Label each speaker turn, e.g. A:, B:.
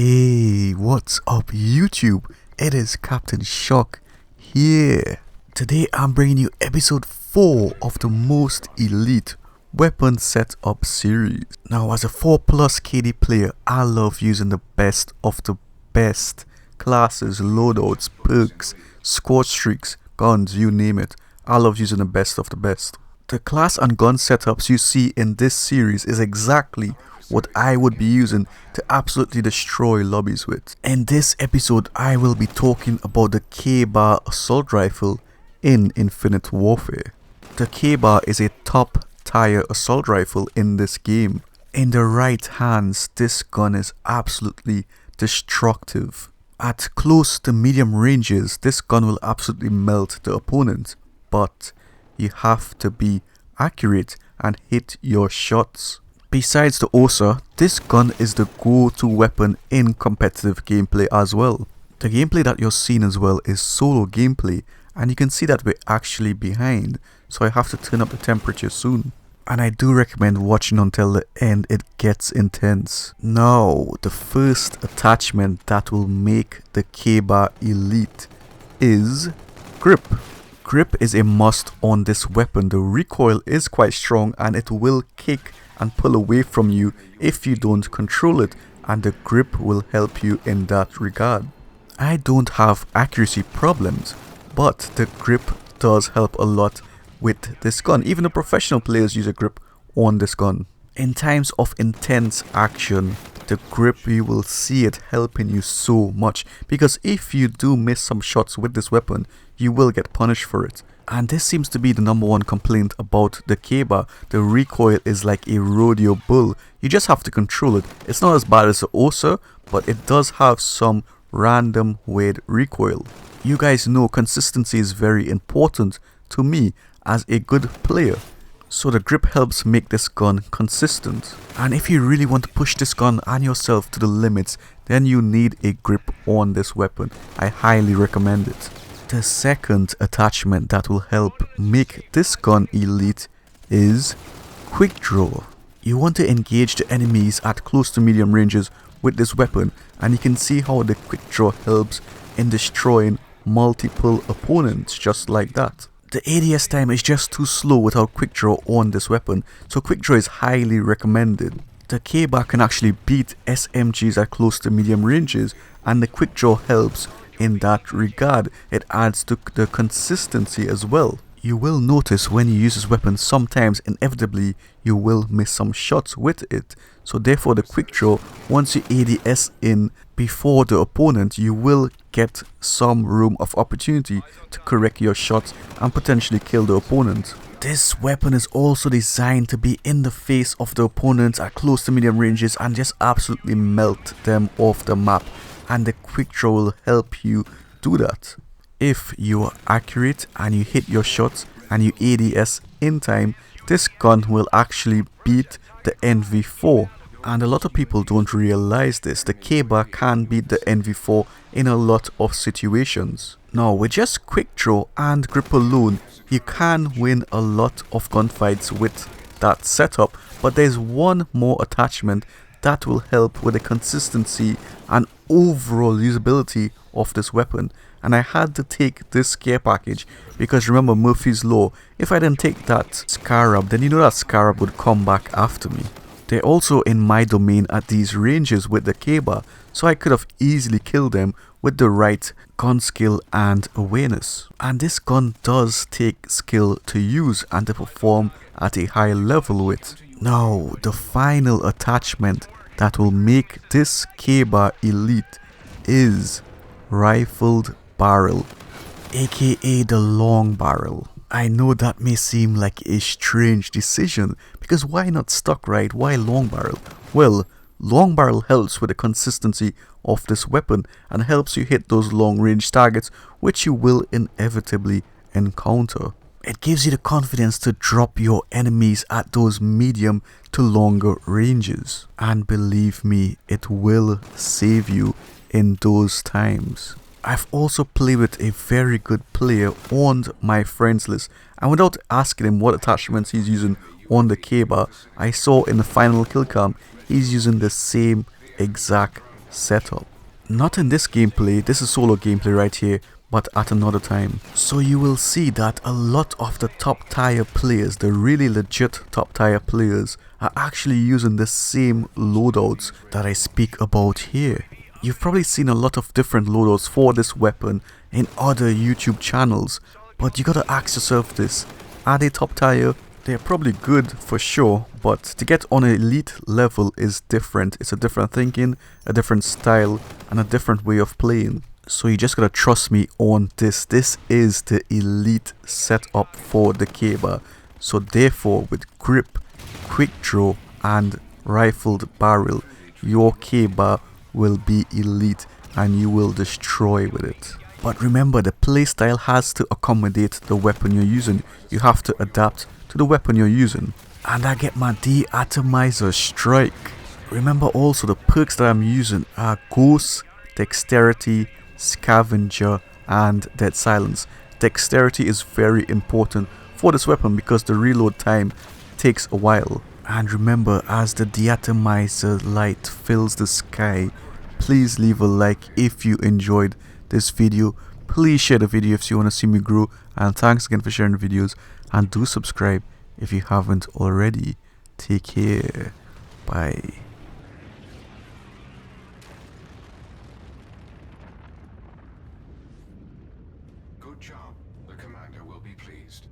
A: Hey, what's up YouTube? It is Captain Shock here. Today I'm bringing you episode 4 of the most elite weapon setup series. Now as a 4+ KD player, I love using the best of the best classes, loadouts, perks, score streaks, guns, you name it. I love using the best of the best. The class and gun setups you see in this series is exactly what I would be using to absolutely destroy lobbies with. In this episode, I will be talking about the KBAR assault rifle in Infinite Warfare. The KBAR is a top tier assault rifle in this game. In the right hands, this gun is absolutely destructive. At close to medium ranges, this gun will absolutely melt the opponent, but you have to be accurate and hit your shots. Besides the OSA, this gun is the go-to weapon in competitive gameplay as well. The gameplay that you're seeing as well is solo gameplay, and you can see that we're actually behind, so I have to turn up the temperature soon. And I do recommend watching until the end, it gets intense. Now, the first attachment that will make the KBAR elite is grip. Grip is a must on this weapon. The recoil is quite strong and it will kick and pull away from you if you don't control it, and the grip will help you in that regard. I don't have accuracy problems, but the grip does help a lot with this gun. Even the professional players use a grip on this gun. In times of intense action, the grip, you will see it helping you so much, because if you do miss some shots with this weapon, you will get punished for it. And this seems to be the #1 complaint about the KBAR. The recoil is like a rodeo bull. You just have to control it. It's not as bad as the OSA, but it does have some random weird recoil. You guys know consistency is very important to me as a good player. So the grip helps make this gun consistent. And if you really want to push this gun and yourself to the limits, then you need a grip on this weapon. I highly recommend it. The second attachment that will help make this gun elite is quick draw. You want to engage the enemies at close to medium ranges with this weapon, and you can see how the quick draw helps in destroying multiple opponents just like that. The ADS time is just too slow without quick draw on this weapon, so quick draw is highly recommended. The KBAR can actually beat SMGs at close to medium ranges, and the quick draw helps in that regard. It adds to the consistency as well. You will notice when you use this weapon, sometimes inevitably you will miss some shots with it. So therefore the quick draw, once you ADS in before the opponent, you will get some room of opportunity to correct your shots and potentially kill the opponent. This weapon is also designed to be in the face of the opponents at close to medium ranges and just absolutely melt them off the map. And the quick draw will help you do that. If you are accurate and you hit your shots and you ADS in time, this gun will actually beat the NV4. And a lot of people don't realize this. The KBAR can beat the NV4 in a lot of situations. Now with just quick draw and grip alone, you can win a lot of gunfights with that setup. But there's one more attachment that will help with the consistency and overall usability of this weapon. And I had to take this care package because remember Murphy's Law, if I didn't take that Scarab, then you know that Scarab would come back after me. They're also in my domain at these ranges with the KBAR, so I could have easily killed them with the right gun skill and awareness. And this gun does take skill to use and to perform at a high level with. Now, the final attachment that will make this KBAR elite is rifled barrel, aka the long barrel. I know that may seem like a strange decision, because why not stock, right? Why long barrel? Well, long barrel helps with the consistency of this weapon and helps you hit those long range targets which you will inevitably encounter. It gives you the confidence to drop your enemies at those medium to longer ranges. And believe me, it will save you in those times. I've also played with a very good player on my friends list, and without asking him what attachments he's using on the KBAR, I saw in the final kill cam he's using the same exact setup. Not in this gameplay, this is solo gameplay right here, but at another time. So you will see that a lot of the top tier players, the really legit top tier players, are actually using the same loadouts that I speak about here. You've probably seen a lot of different loadouts for this weapon in other YouTube channels, but you gotta ask yourself this: are they top tier? They're probably good for sure, but to get on an elite level is different. It's a different thinking, a different style, and a different way of playing. So you just gotta trust me on this. This is the elite setup for the KBAR. So therefore, with grip, quick draw, and rifled barrel, your KBAR will be elite and you will destroy with it. But remember, the playstyle has to accommodate the weapon you're using. You have to adapt to the weapon you're using. And I get my de-atomizer strike. Remember also, the perks that I'm using are Ghost, Dexterity, Scavenger, and Dead Silence. Dexterity is very important for this weapon because the reload time takes a while. And remember, as the de-atomizer light fills the sky, please leave a like if you enjoyed this video. Please share the video if you want to see me grow, and thanks again for sharing the videos, and do subscribe if you haven't already. Take care. Bye.
B: Good job. The commander will be pleased.